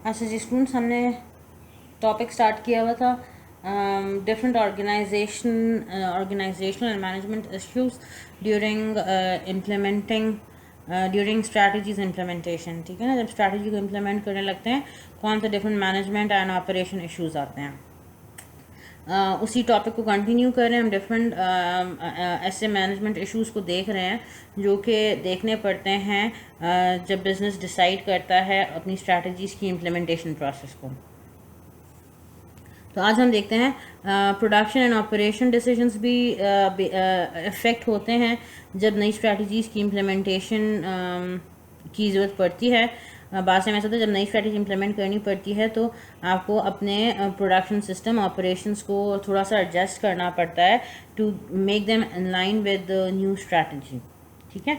अच्छा जी स्टूडेंट्स, हमने टॉपिक स्टार्ट किया हुआ था different organizational and management issues during implementing during strategies implementation. ठीक है ना, जब स्ट्रैटेजी को इम्प्लीमेंट करने लगते हैं कौन से different management and operation issues आते हैं। उसी टॉपिक को कंटिन्यू कर रहे हैं। हम डिफरेंट ऐसे मैनेजमेंट इश्यूज को देख रहे हैं जो कि देखने पड़ते हैं जब बिजनेस डिसाइड करता है अपनी स्ट्रैटेजीज की इम्प्लीमेंटेशन प्रोसेस को। तो आज हम देखते हैं प्रोडक्शन एंड ऑपरेशन डिसीजंस भी इफ़ेक्ट होते हैं जब नई स्ट्रैटेजीज़ की इम्प्लीमेंटेशन की ज़रूरत पड़ती है। बाद में ऐसा होता है जब नई स्ट्रैटेजी इम्प्लीमेंट करनी पड़ती है तो आपको अपने प्रोडक्शन सिस्टम ऑपरेशंस को थोड़ा सा एडजस्ट करना पड़ता है to make them in line with new strategy. ठीक है,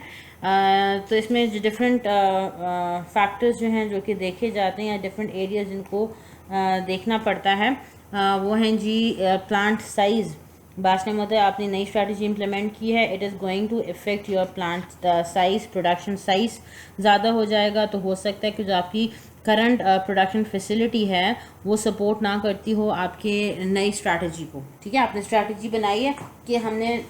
तो इसमें जो डिफरेंट फैक्टर्स जो हैं जो कि देखे जाते हैं या डिफरेंट एरियाज जिनको देखना पड़ता है वो हैं जी प्लांट साइज़। बात में होता है आपने नई स्ट्रैटेजी इंप्लीमेंट की है, it is going to effect your plant size, production size ज़्यादा हो जाएगा तो हो सकता है कि जो आपकी करंट प्रोडक्शन फैसिलिटी है वो सपोर्ट ना करती हो आपके नई स्ट्रैटेजी को। ठीक है, आपने स्ट्रैटेजी बनाई है कि हमने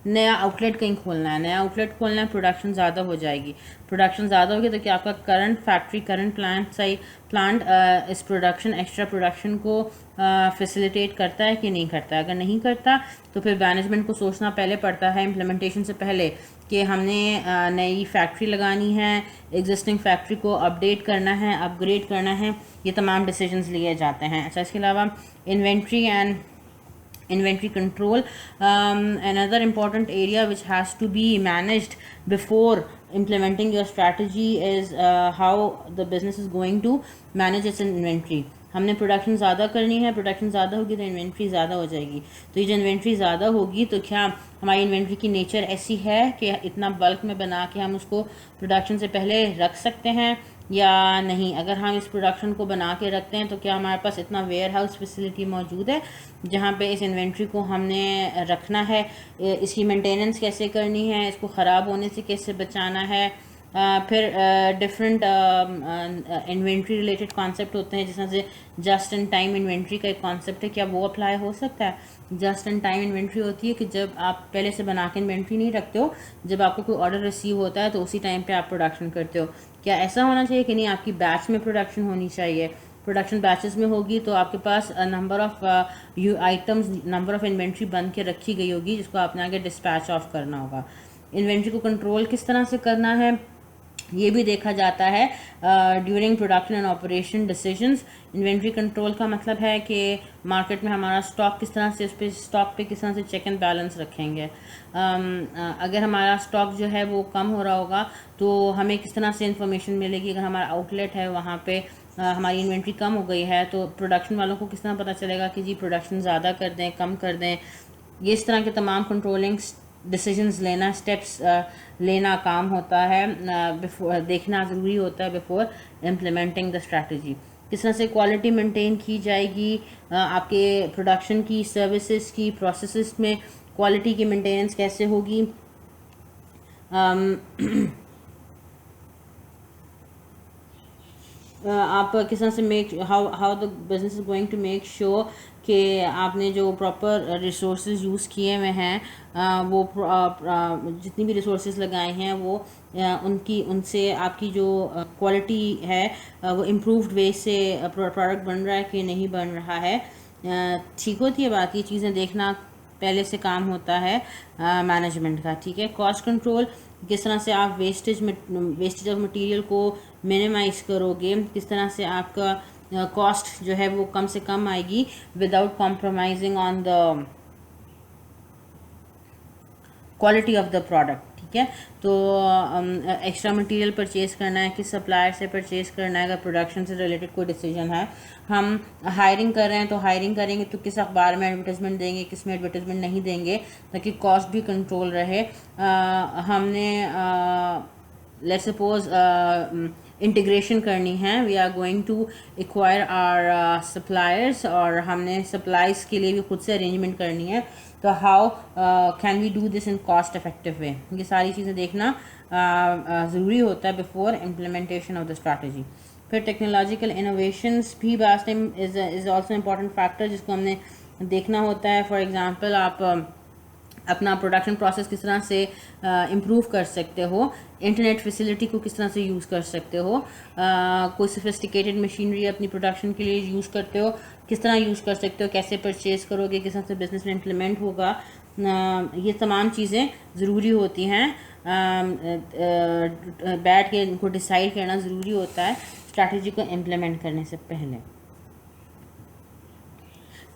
नया आउटलेट कहीं खोलना है, नया आउटलेट खोलना है, प्रोडक्शन ज़्यादा हो जाएगी। प्रोडक्शन ज़्यादा होगी तो क्या आपका करंट फैक्ट्री, करंट प्लांट इस प्रोडक्शन, एक्स्ट्रा प्रोडक्शन को फैसिलिटेट करता है कि नहीं करता है। अगर नहीं करता तो फिर मैनेजमेंट को सोचना पहले पड़ता है इम्प्लीमेंटेशन से पहले कि हमने नई फैक्ट्री लगानी है, एग्जिस्टिंग फैक्ट्री को अपडेट करना है, अपग्रेड करना है, ये तमाम डिसीजंस लिए जाते हैं। अच्छा, इसके अलावा inventory and inventory control, another important area which has to be managed before implementing your strategy is how the business is going to manage its inventory. हमने प्रोडक्शन ज़्यादा करनी है, प्रोडक्शन ज़्यादा होगी तो इन्वेंट्री ज़्यादा हो जाएगी। तो ये जो इन्वेंट्री ज़्यादा होगी तो क्या हमारी इन्वेंट्री की नेचर ऐसी है कि इतना बल्क में बना के हम उसको प्रोडक्शन से पहले रख सकते हैं या नहीं। अगर हम इस प्रोडक्शन को बना के रखते हैं तो क्या हमारे पास इतना वेयर हाउस फैसिलिटी मौजूद है जहाँ पे इस इन्वेंट्री को हमने रखना है, इसकी मेंटेनेंस कैसे करनी है, इसको ख़राब होने से कैसे बचाना है। फिर डिफरेंट इन्वेंट्री रिलेटेड कॉन्सेप्ट होते हैं, जिस तरह से जस्ट इन टाइम इन्वेंट्री का एक कॉन्सेप्ट है, क्या वो अप्लाई हो सकता है। जस्ट इन टाइम इन्वेंट्री होती है कि जब आप पहले से बना के इन्वेंट्री नहीं रखते हो, जब आपको कोई ऑर्डर रिसीव होता है तो उसी टाइम पे आप प्रोडक्शन करते हो। क्या ऐसा होना चाहिए कि नहीं, आपकी बैच में प्रोडक्शन होनी चाहिए। प्रोडक्शन बैचेस में होगी तो आपके पास number of items, number of inventory बन के रखी गई होगी जिसको आपने आगे डिस्पैच ऑफ करना होगा। इन्वेंट्री को कंट्रोल किस तरह से करना है ये भी देखा जाता है during production and operation decisions. Inventory control का मतलब है कि मार्केट में हमारा स्टॉक किस तरह से, उस पर स्टॉक पे किस तरह से चेक एंड बैलेंस रखेंगे। अगर हमारा स्टॉक जो है वो कम हो रहा होगा तो हमें किस तरह से इंफॉर्मेशन मिलेगी। अगर हमारा आउटलेट है वहाँ पे हमारी इन्वेंट्री कम हो गई है तो प्रोडक्शन वालों को किस तरह पता चलेगा कि जी प्रोडक्शन ज़्यादा कर दें, कम कर दें। ये इस तरह के तमाम कंट्रोलिंग डिसीजंस लेना, स्टेप्स लेना काम होता है, बिफोर देखना ज़रूरी होता है बिफोर इम्प्लीमेंटिंग द स्ट्रैटेजी। किस तरह से क्वालिटी मेंटेन की जाएगी आपके प्रोडक्शन की, सर्विसेज की, प्रोसेसेस में क्वालिटी की मेंटेनेंस कैसे होगी। आप किस तरह से make how the business is going to make sure कि आपने जो प्रॉपर रिसोर्सेज यूज़ किए हुए हैं वो जितनी भी रिसोर्सेज लगाए हैं वो उनसे आपकी जो क्वालिटी है वो इम्प्रूव्ड वे से प्रोडक्ट बन रहा है कि नहीं बन रहा है, ठीक होती है। बाकी चीज़ें देखना पहले से काम होता है मैनेजमेंट का। ठीक है, कॉस्ट कंट्रोल, किस तरह से आप वेस्टेज ऑफ मटेरियल को मिनिमाइज करोगे, किस तरह से आपका कॉस्ट जो है वो कम से कम आएगी without compromising on the quality of the product. ठीक है, तो एक्स्ट्रा मटेरियल परचेज करना है, किस सप्लायर से परचेज करना है, अगर प्रोडक्शन से रिलेटेड कोई डिसीजन है। हम हायरिंग कर रहे हैं तो हायरिंग करेंगे तो किस अखबार में एडवर्टाइजमेंट देंगे, किस में एडवर्टाइजमेंट नहीं देंगे, ताकि कॉस्ट भी कंट्रोल रहे। हमने लेट्स सपोज इंटीग्रेशन करनी है, we are going to acquire our suppliers और हमने सप्लाईज के लिए भी खुद से अरेंजमेंट करनी है, तो how can we do this in cost effective way. ये सारी चीज़ें देखना ज़रूरी होता है before implementation of the strategy. फिर टेक्नोलॉजिकल इनोवेशंस भी बास time is also important factor जिसको हमने देखना होता है। फॉर एग्ज़ाम्पल आप अपना प्रोडक्शन प्रोसेस किस तरह से इम्प्रूव कर सकते हो, इंटरनेट फैसिलिटी को किस तरह से यूज़ कर सकते हो, कोई सोफिस्टिकेटेड मशीनरी अपनी प्रोडक्शन के लिए यूज़ करते हो, किस तरह यूज़ कर सकते हो, कैसे परचेज़ करोगे, किस तरह से बिज़नेस में इम्प्लीमेंट होगा। ये तमाम चीज़ें ज़रूरी होती हैं। बैठ के इनको डिसाइड करना ज़रूरी होता है स्ट्रैटेजी को इम्प्लीमेंट करने से पहले।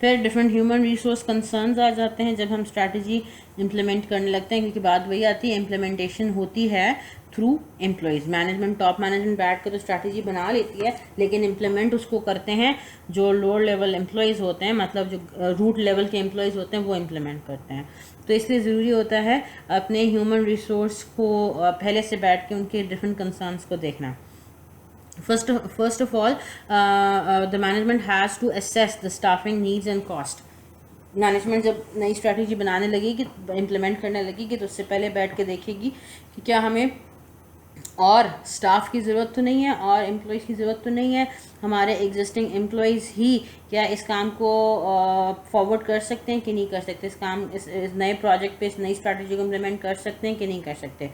फिर डिफरेंट ह्यूमन रिसोर्स कंसर्न्स आ जाते हैं जब हम स्ट्रैटेजी इम्प्लीमेंट करने लगते हैं, क्योंकि बात वही आती है, इम्प्लीमेंटेशन होती है through employees. Management, top management बैठ कर तो स्ट्रैटेजी बना लेती है, लेकिन इम्प्लीमेंट उसको करते हैं जो लोअर लेवल एम्प्लॉयज़ होते हैं, मतलब जो रूट लेवल के एम्प्लॉयज़ होते हैं, वो इम्प्लीमेंट करते हैं। तो इसलिए ज़रूरी होता है अपने ह्यूमन रिसोर्स को पहले से बैठ के उनके डिफरेंट कंसर्न्स को देखना। First of all, the management has to assess the staffing needs and cost. Management जब नई स्ट्रैटेजी बनाने लगेगी, इम्प्लीमेंट करने लगेगी, तो उससे पहले बैठ के देखेगी कि क्या हमें और स्टाफ की ज़रूरत तो नहीं है और एम्प्लॉयज़ की ज़रूरत तो नहीं है, हमारे एग्जिस्टिंग एम्प्लॉयज़ ही क्या इस काम को फॉरवर्ड कर सकते हैं कि नहीं कर सकते, इस नए प्रोजेक्ट पे इस नई स्ट्रैटेजी को इम्प्लीमेंट कर सकते हैं कि नहीं कर सकते।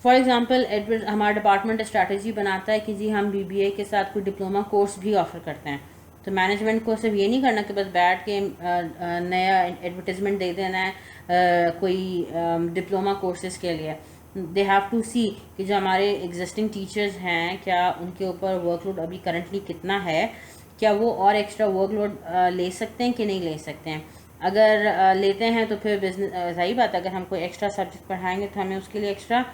फॉर एग्ज़ाम्पल हमारा डिपार्टमेंट स्ट्रैटेजी बनाता है कि जी हम BBA के साथ कोई डिप्लोमा कोर्स भी ऑफ़र करते हैं, तो मैनेजमेंट को सिर्फ ये नहीं करना कि बस बैठ के नया एडवर्टीज़मेंट दे देना है कोई डिप्लोमा कोर्सेज़ के लिए। दे हैव टू सी कि जो हमारे एग्जिस्टिंग टीचर्स हैं, क्या उनके ऊपर वर्कलोड अभी करंटली कितना है, क्या वो और एक्स्ट्रा वर्कलोड ले सकते हैं कि नहीं ले सकते हैं। अगर लेते हैं तो फिर बिजनेस, सही बात है, अगर हम कोई एक्स्ट्रा सब्जेक्ट पढ़ाएंगे तो हमें उसके लिए एक्स्ट्रा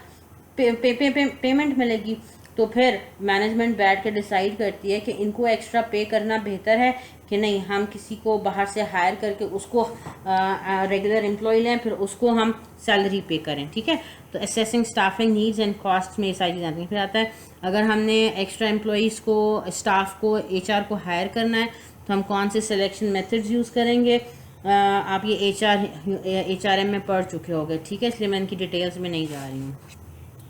पेमेंट मिलेगी। तो फिर मैनेजमेंट बैठ के डिसाइड करती है कि इनको एक्स्ट्रा पे करना बेहतर है कि नहीं, हम किसी को बाहर से हायर करके उसको रेगुलर एम्प्लॉय लें, फिर उसको हम सैलरी पे करें। ठीक है, तो assessing staffing needs and cost में ये सारी चीज़ें आती हैं। फिर आता है अगर हमने एक्स्ट्रा एम्प्लॉयज़ को, स्टाफ को, HR को हायर करना है तो हम कौन से सिलेक्शन मेथड्स यूज़ करेंगे। आप ये HRM में पढ़ चुके होंगे, ठीक है, इसलिए मैं इनकी डिटेल्स में नहीं जा रही हूँ।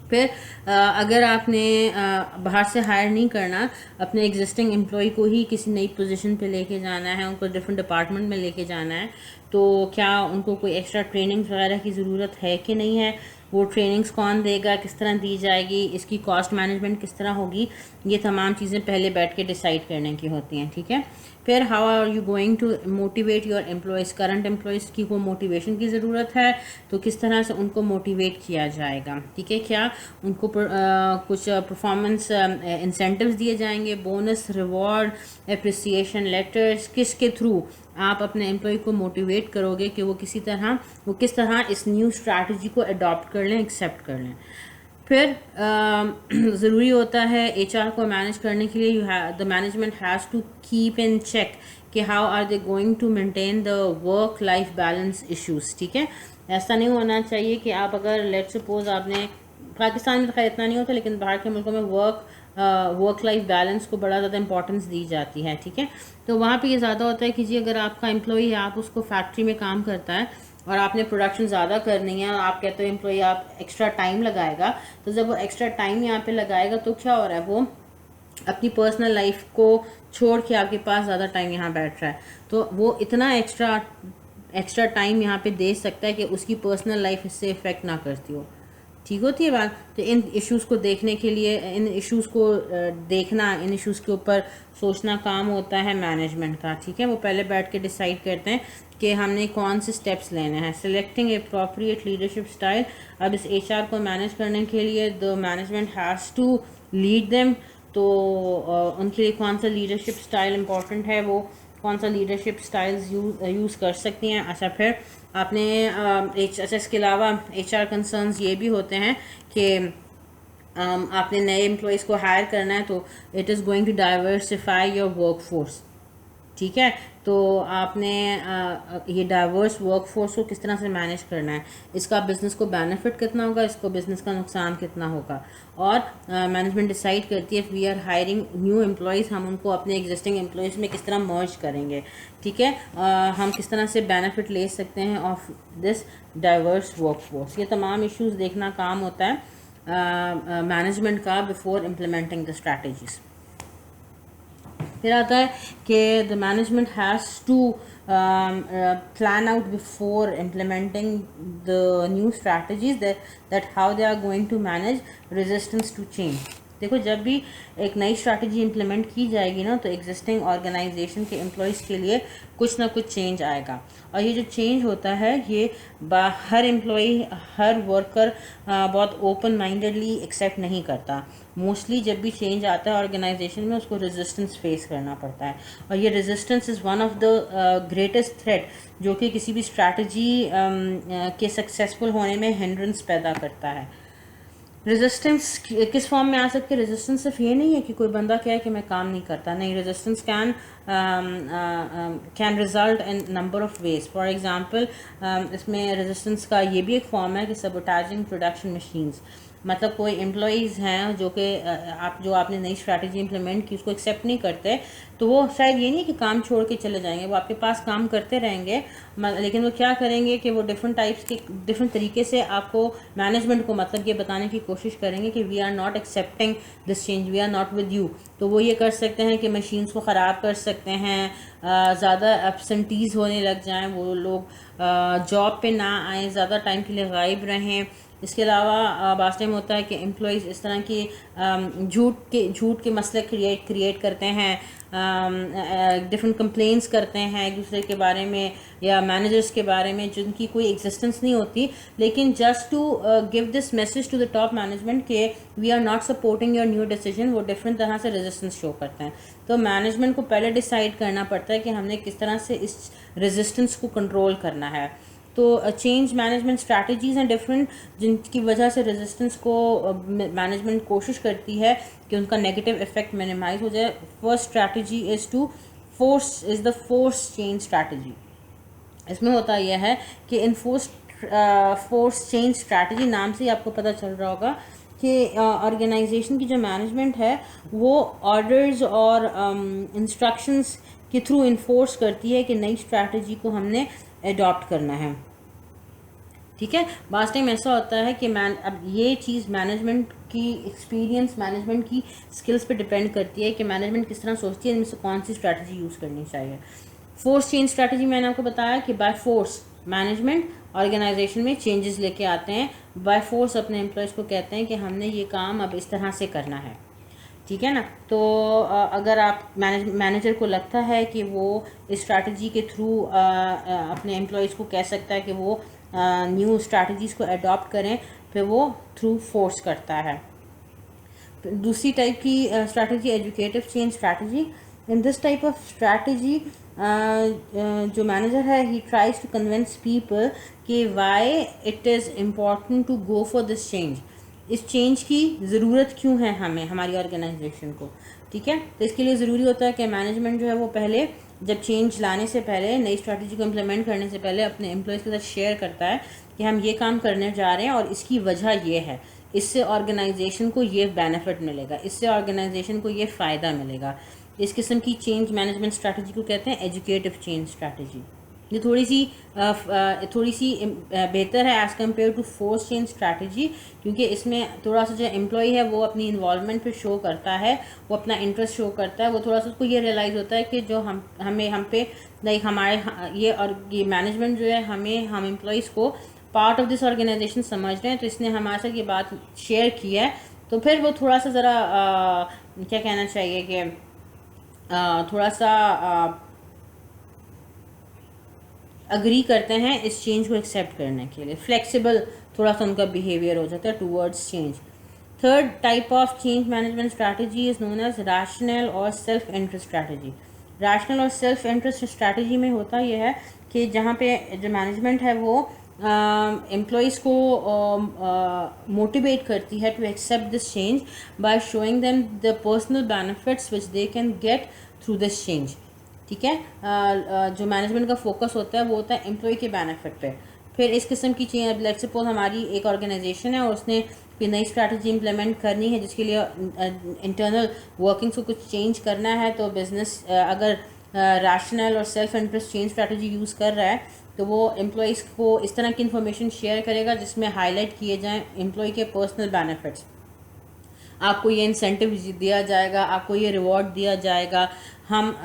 फिर अगर आपने बाहर से हायर नहीं करना, अपने एग्जिस्टिंग एम्प्लॉय को ही किसी नई पोजीशन पे लेके जाना है, उनको डिफरेंट डिपार्टमेंट में लेके जाना है, तो क्या उनको कोई एक्स्ट्रा ट्रेनिंग्स वगैरह की ज़रूरत है कि नहीं है, वो ट्रेनिंग्स कौन देगा, किस तरह दी जाएगी, इसकी कॉस्ट मैनेजमेंट किस तरह होगी, ये तमाम चीज़ें पहले बैठ के डिसाइड करने की होती हैं। ठीक है, फिर how are you going to motivate your employees. Current employees की को मोटिवेशन की ज़रूरत है, तो किस तरह से उनको मोटिवेट किया जाएगा। ठीक है, क्या उनको कुछ परफॉर्मेंस इंसेंटिव्स दिए जाएंगे, बोनस, रिवॉर्ड, एप्रिसिएशन लेटर्स, किसके थ्रू आप अपने एम्प्लॉय को मोटिवेट करोगे कि वो किस तरह इस न्यू स्ट्रैटेजी को अडॉप्ट कर लें, एक्सेप्ट कर लें। फिर ज़रूरी होता है HR को मैनेज करने के लिए the management has to keep in check कि how are they going to maintain the work life balance issues. ठीक है, ऐसा नहीं होना चाहिए कि आप अगर लेट सपोज आपने, पाकिस्तान में तो खैर इतना नहीं होता, लेकिन बाहर के मुल्कों में वर्क लाइफ बैलेंस को बड़ा ज़्यादा इंपॉर्टेंस दी जाती है। ठीक है, तो वहाँ पे ये ज़्यादा होता है कि जी अगर आपका एम्प्लॉई है, आप उसको फैक्ट्री में काम करता है और आपने प्रोडक्शन ज़्यादा करनी है और आप कहते हो एम्प्लॉई आप एक्स्ट्रा टाइम लगाएगा, तो जब वो एक्स्ट्रा टाइम यहाँ पे लगाएगा तो क्या हो रहा है, वो अपनी पर्सनल लाइफ को छोड़ के आपके पास ज़्यादा टाइम यहाँ बैठ रहा है, तो वो इतना एक्स्ट्रा टाइम यहाँ पे दे सकता है कि उसकी पर्सनल लाइफ इससे इफ़ेक्ट ना करती हो। ठीक होती है बात। तो इन इश्यूज़ को देखने के लिए, इन इश्यूज़ को देखना, इन इश्यूज़ के ऊपर सोचना काम होता है मैनेजमेंट का। ठीक है, वो पहले बैठ के डिसाइड करते हैं कि हमने कौन से स्टेप्स लेने हैं। Selecting appropriate leadership style. अब इस HR को मैनेज करने के लिए the management has to lead them, तो उनके लिए कौन सा लीडरशिप स्टाइल इम्पॉर्टेंट है, वो कौन सा लीडरशिप स्टाइल्स यूज़ कर सकती हैं। अच्छा, फिर आपने इसके अलावा HR कंसर्न्स ये भी होते हैं कि आपने नए एम्प्लॉयज़ को हायर करना है, तो it is going to diversify your work force. ठीक है, तो आपने ये डाइवर्स वर्क फोर्स को किस तरह से मैनेज करना है, इसका बिज़नेस को बेनिफिट कितना होगा, इसको बिज़नेस का नुकसान कितना होगा। और मैनेजमेंट डिसाइड करती है we are hiring new employees, हम उनको अपने एग्जिस्टिंग एम्प्लॉयज़ में किस तरह मर्ज करेंगे। ठीक है, हम किस तरह से बेनिफिट ले सकते हैं of this diverse work force. ये तमाम इश्यूज़ देखना काम होता है मैनेजमेंट का बिफोर इम्प्लीमेंटिंग द स्ट्रैटेजीज़। फिर आता है कि the management has to plan out before implementing the new strategies that how they are going to manage resistance to change. देखो, जब भी एक नई स्ट्रैटेजी इम्प्लीमेंट की जाएगी ना, तो एग्जिस्टिंग ऑर्गेनाइजेशन के एम्प्लॉयज़ के लिए कुछ ना कुछ चेंज आएगा। और ये जो चेंज होता है, ये हर एम्प्लॉई, हर वर्कर बहुत ओपन माइंडेडली एक्सेप्ट नहीं करता। मोस्टली जब भी चेंज आता है ऑर्गेनाइजेशन में, उसको रेजिस्टेंस फेस करना पड़ता है। और ये resistance is one of the greatest threat जो कि किसी भी स्ट्रैटेजी के सक्सेसफुल होने में हिंड्रेंस पैदा करता है। रेजिस्टेंस किस फॉर्म में आ सकती है? रेजिस्टेंस सिर्फ ये नहीं है कि कोई बंदा कहे कि मैं काम नहीं करता, नहीं। Resistance can result in number of ways. For example, इसमें रेजिस्टेंस का ये भी एक फॉर्म है कि सबोटाजिंग प्रोडक्शन मशीन्स। मतलब कोई एम्प्लॉयज़ हैं जो कि आपने नई स्ट्रैटेजी इंप्लीमेंट की, उसको एक्सेप्ट नहीं करते, तो वो शायद ये नहीं कि काम छोड़ के चले जाएंगे, वो आपके पास काम करते रहेंगे, लेकिन वो क्या करेंगे कि वो डिफरेंट टाइप्स के डिफरेंट तरीके से आपको, मैनेजमेंट को मतलब ये बताने की कोशिश करेंगे कि we are not accepting this change, we are not with you. तो वो ये कर सकते हैं कि मशीन्स को ख़राब कर सकते हैं, ज़्यादा एब्सेंटीज़ होने लग जाएं, वो लोग जॉब पे ना आएँ, ज़्यादा टाइम के लिए गायब रहें। इसके अलावा बास टाइम होता है कि एम्प्लॉयज़ इस तरह की झूठ के मसले क्रिएट करते हैं, डिफरेंट कंप्लेंट्स करते हैं एक दूसरे के बारे में या मैनेजर्स के बारे में, जिनकी कोई एग्जिस्टेंस नहीं होती, लेकिन just to give this message to the top management के we are not supporting your new decision, वो डिफरेंट तरह से रेजिस्टेंस शो करते हैं। तो मैनेजमेंट को पहले डिसाइड करना पड़ता है कि हमने किस तरह से इस रेजिस्टेंस को कंट्रोल करना है। तो चेंज मैनेजमेंट स्ट्रैटेजीज़ हैं डिफरेंट, जिनकी वजह से रेजिस्टेंस को मैनेजमेंट कोशिश करती है कि उनका नेगेटिव इफेक्ट मिनिमाइज हो जाए। First strategy is the force change strategy. इसमें होता यह है कि फोर्स चेंज स्ट्रैटेजी नाम से ही आपको पता चल रहा होगा कि ऑर्गेनाइजेशन की जो मैनेजमेंट है वो ऑर्डर्स और इंस्ट्रक्शंस के थ्रू इन्फोर्स करती है कि नई स्ट्रैटेजी को हमने अडॉप्ट करना है। ठीक है, बास टाइम ऐसा होता है कि अब ये चीज़ मैनेजमेंट की एक्सपीरियंस, मैनेजमेंट की स्किल्स पे डिपेंड करती है कि मैनेजमेंट किस तरह सोचती है इनमें से कौन सी स्ट्रैटेजी यूज़ करनी चाहिए। फोर्स चेंज स्ट्रैटेजी मैंने आपको बताया कि बाय फोर्स मैनेजमेंट ऑर्गेनाइजेशन में चेंजेस लेके आते हैं, बाय फोर्स अपने एम्प्लॉयज़ को कहते हैं कि हमने ये काम अब इस तरह से करना है। ठीक है ना। तो अगर आप मैनेजर को लगता है कि वो इस स्ट्रैटेजी के थ्रू अपने एम्प्लॉयज़ को कह सकता है कि वो न्यू स्ट्रैटेजीज़ को अडॉप्ट करें, फिर वो थ्रू फोर्स करता है। दूसरी टाइप की strategy educative change strategy. In this type of strategy जो मैनेजर है he tries to convince people कि why it is important to go for this change, इस चेंज की ज़रूरत क्यों है हमें, हमारी ऑर्गेनाइजेशन को। ठीक है, तो इसके लिए ज़रूरी होता है कि मैनेजमेंट जो है वो पहले, जब चेंज लाने से पहले, नई स्ट्रैटेजी को इम्प्लीमेंट करने से पहले अपने एम्प्लॉयज़ के साथ शेयर करता है कि हम ये काम करने जा रहे हैं और इसकी वजह ये है, इससे ऑर्गेनाइजेशन को ये बेनिफिट मिलेगा, इससे ऑर्गेनाइजेशन को ये फ़ायदा मिलेगा। इस किस्म की चेंज मैनेजमेंट स्ट्रैटेजी को कहते हैं एजुकेटिव चेंज स्ट्रैटेजी। ये थोड़ी सी बेहतर है as compare to force change strategy, क्योंकि इसमें थोड़ा सा जो एम्प्लॉय है वो अपनी इन्वॉल्वमेंट पे शो करता है, वो अपना इंटरेस्ट शो करता है, वो थोड़ा सा उसको ये रियलाइज़ होता है कि जो हम पे लाइक हमारे ये मैनेजमेंट जो है हम एम्प्लॉयज़ को पार्ट ऑफ दिस ऑर्गेनाइजेशन समझ रहे हैं, तो इसने हमारे साथ ये बात शेयर की है, तो फिर वो थोड़ा सा ज़रा क्या कहना चाहिए कि थोड़ा सा अग्री करते हैं इस चेंज को एक्सेप्ट करने के लिए, फ्लेक्सिबल थोड़ा सा उनका बिहेवियर हो जाता है towards change. Third type of change management strategy is known as rational और सेल्फ इंटरेस्ट स्ट्रैटेजी। रैशनल और सेल्फ इंटरेस्ट स्ट्रैटेजी में होता यह है कि जहाँ पे जो मैनेजमेंट है वो एम्प्लॉयज़ को मोटिवेट करती है to accept this change by showing them the personal benefits which they can get through this change. ठीक है, जो मैनेजमेंट का फोकस होता है वो होता है एम्प्लॉय के बेनिफिट पे। फिर इस किस्म की चेंज, लेट्स सपोज हमारी एक ऑर्गेनाइजेशन है और उसने कोई नई स्ट्रैटेजी इंप्लीमेंट करनी है जिसके लिए इंटरनल वर्किंग्स को कुछ चेंज करना है, तो बिजनेस अगर रैशनल और self interest change strategy use कर रहा है तो वो एम्प्लॉयज़ को इस तरह की इन्फॉर्मेशन शेयर करेगा जिसमें हाईलाइट किए जाएँ एम्प्लॉय के पर्सनल बेनिफिट्स। आपको ये इंसेंटिव दिया जाएगा, आपको ये रिवॉर्ड दिया जाएगा, हम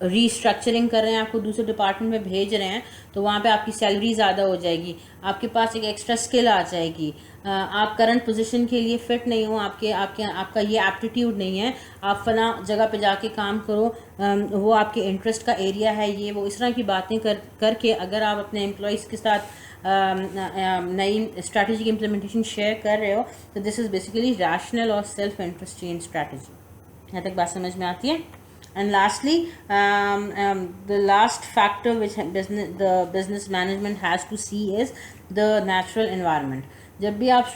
रीस्ट्रक्चरिंग कर रहे हैं, आपको दूसरे डिपार्टमेंट में भेज रहे हैं, तो वहाँ पे आपकी सैलरी ज़्यादा हो जाएगी, आपके पास एक एक्स्ट्रा स्किल आ जाएगी, आप करंट पोजीशन के लिए फ़िट नहीं हो, आपका ये एप्टीट्यूड नहीं है, आप फला जगह पे जाके काम करो, वो आपके इंटरेस्ट का एरिया है, ये वो इस तरह की बातें करके अगर आप अपने एम्प्लॉयज़ के साथ नई स्ट्रैटेजी की इम्प्लीमेंटेशन शेयर कर रहे हो, तो दिस इज़ बेसिकली रैशनल और सेल्फ इंटरेस्ट चेंज स्ट्रैटेजी। यहाँ तक बात समझ में आती है? And lastly, the last factor which the business management has to see is the natural environment. जब भी आप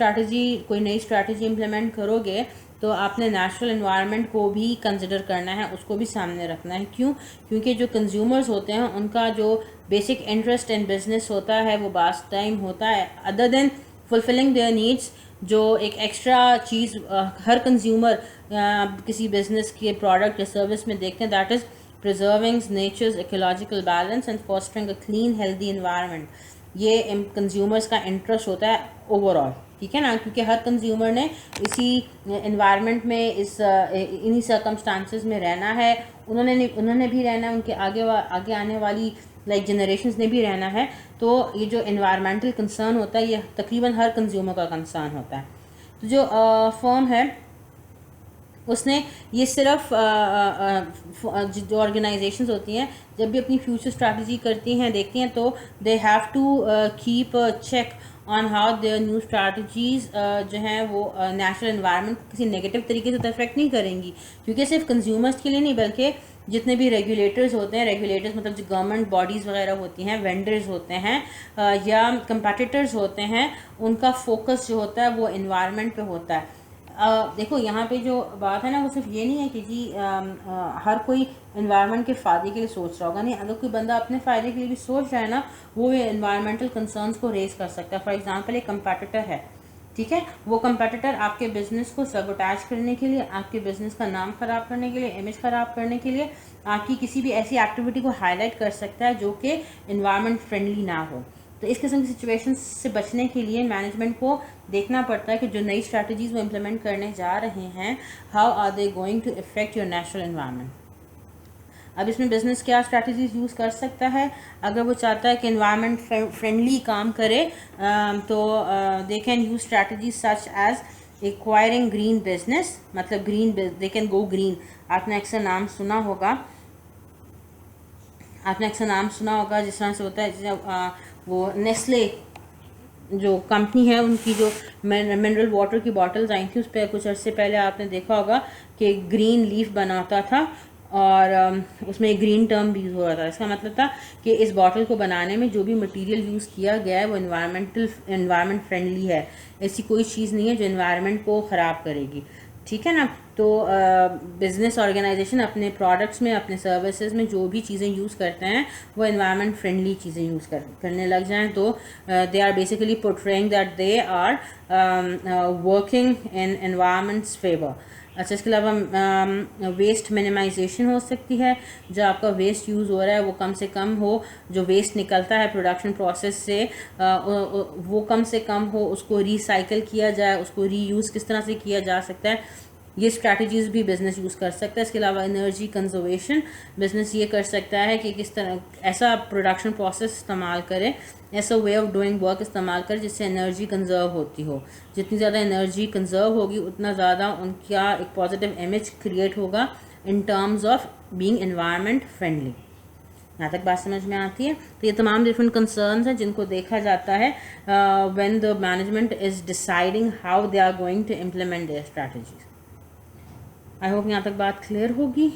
कोई नई स्ट्रैटेजी इम्प्लीमेंट करोगे तो आपने नेचुरल इन्वायरमेंट को भी कंसिडर करना है, उसको भी सामने रखना है। क्यों? क्योंकि जो कंज्यूमर्स होते हैं उनका जो बेसिक इंटरेस्ट इन बिजनेस होता है वो बास टाइम होता है, other than fulfilling their needs, जो एक एक्स्ट्रा चीज़ हर कंज्यूमर किसी बिजनेस के प्रोडक्ट या सर्विस में देखते हैं, that is preserving nature's ecological balance and fostering a clean healthy environment. ये कंज्यूमर्स का इंटरेस्ट होता है ओवरऑल, ठीक है ना, क्योंकि हर कंज्यूमर ने इसी इन्वायरमेंट में इन्हीं सर्कमस्टांसेस में रहना है, उन्होंने भी रहना है, उनके आगे आने वाली जनरेशन्स ने भी रहना है। तो ये जो इन्वायरमेंटल कंसर्न होता है ये तकरीबन हर कंज्यूमर का कंसर्न होता है। तो जो फर्म है उसने ये सिर्फ जो ऑर्गेनाइजेशंस होती हैं जब भी अपनी फ्यूचर स्ट्रैटेजी करती हैं, देखती हैं, तो they have to keep check on how their new strategies जो हैं वो नेचुरल एनवायरनमेंट को किसी नेगेटिव तरीके से अफेक्ट नहीं करेंगी, क्योंकि सिर्फ कंज्यूमर्स के लिए नहीं बल्कि जितने भी रेगुलेटर्स होते हैं, रेगुलेटर्स मतलब जो गवर्नमेंट बॉडीज़ वगैरह होती हैं, वेंडर्स होते हैं या कंपटीटर्स होते हैं, उनका फोकस जो होता है वो एनवायरनमेंट पे होता है। देखो यहाँ पे जो बात है ना वो सिर्फ ये नहीं है कि जी हर कोई एनवायरनमेंट के फ़ायदे के लिए सोच रहा होगा, नहीं, अगर कोई बंदा अपने फ़ायदे के लिए भी सोच रहा है ना, वो एनवायरमेंटल कंसर्न्स को रेज कर सकता है। फॉर एग्जांपल एक कंपटीटर है, ठीक है, वो कंपटीटर आपके बिजनेस को सबोटाज करने के लिए, आपके बिजनेस का नाम ख़राब करने के लिए, इमेज ख़राब करने के लिए आपकी किसी भी ऐसी एक्टिविटी को हाईलाइट कर सकता है जो कि एनवायरनमेंट फ्रेंडली ना हो। तो इस किस्म की सिचुएशन से बचने के लिए मैनेजमेंट को देखना पड़ता है कि जो नई स्ट्रैटेजीज़ वो इम्प्लीमेंट करने जा रहे हैं, how are they going to effect your natural environment. अब इसमें बिजनेस क्या स्ट्रैटेजीज़ यूज़ कर सकता है? अगर वो चाहता है कि एनवायरनमेंट फ्रेंडली काम करे तो they can use strategies such as acquiring green business, मतलब green, they can go green. आपने अक्सर नाम सुना होगा जिस तरह से होता है वो नेस्ले जो कंपनी है उनकी जो मिनरल वाटर की बॉटल्स आई थी उस पर कुछ अर्से पहले आपने देखा होगा कि ग्रीन लीफ बनाता था और उसमें एक ग्रीन टर्म भी यूज़ हो रहा था। इसका मतलब था कि इस बॉटल को बनाने में जो भी मटेरियल यूज़ किया गया है वो एनवायरनमेंट फ्रेंडली है, ऐसी कोई चीज़ नहीं है जो एनवायरनमेंट को ख़राब करेगी, ठीक है ना। तो बिज़नेस ऑर्गेनाइजेशन अपने प्रोडक्ट्स में, अपने सर्विसेज में जो भी चीज़ें यूज़ करते हैं वो एनवायरनमेंट फ्रेंडली चीज़ें यूज़ करने लग जाएं तो they are basically portraying that they are working in environment's favour. अच्छा, इसके अलावा वेस्ट मिनिमाइजेशन हो सकती है, जो आपका वेस्ट यूज़ हो रहा है वो कम से कम हो, जो वेस्ट निकलता है प्रोडक्शन प्रोसेस से वो कम से कम हो, उसको रिसाइकिल किया जाए, उसको रीयूज़ किस तरह से किया जा सकता है, ये स्ट्रैटेजीज़ भी बिज़नेस यूज़ कर सकता है। इसके अलावा एनर्जी कंजर्वेशन, बिज़नेस ये कर सकता है कि किस तरह ऐसा प्रोडक्शन प्रोसेस इस्तेमाल करें, ऐसा वे ऑफ डूइंग वर्क इस्तेमाल करें जिससे एनर्जी कंजर्व होती हो। जितनी ज़्यादा एनर्जी कंजर्व होगी उतना ज़्यादा उनका एक पॉजिटिव इमेज क्रिएट होगा in terms of being environment friendly. यहाँ तक बात समझ में आती है? तो ये तमाम डिफरेंट कंसर्न्स हैं जिनको देखा जाता है when the management is deciding how they are going to implement their strategies. I hope यहाँ तक बात क्लियर होगी।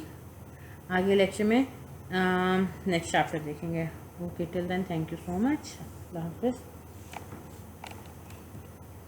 आगे लेक्चर में नेक्स्ट चैप्टर देखेंगे। Okay, till then thank you so much. अल्लाह हाफिज़।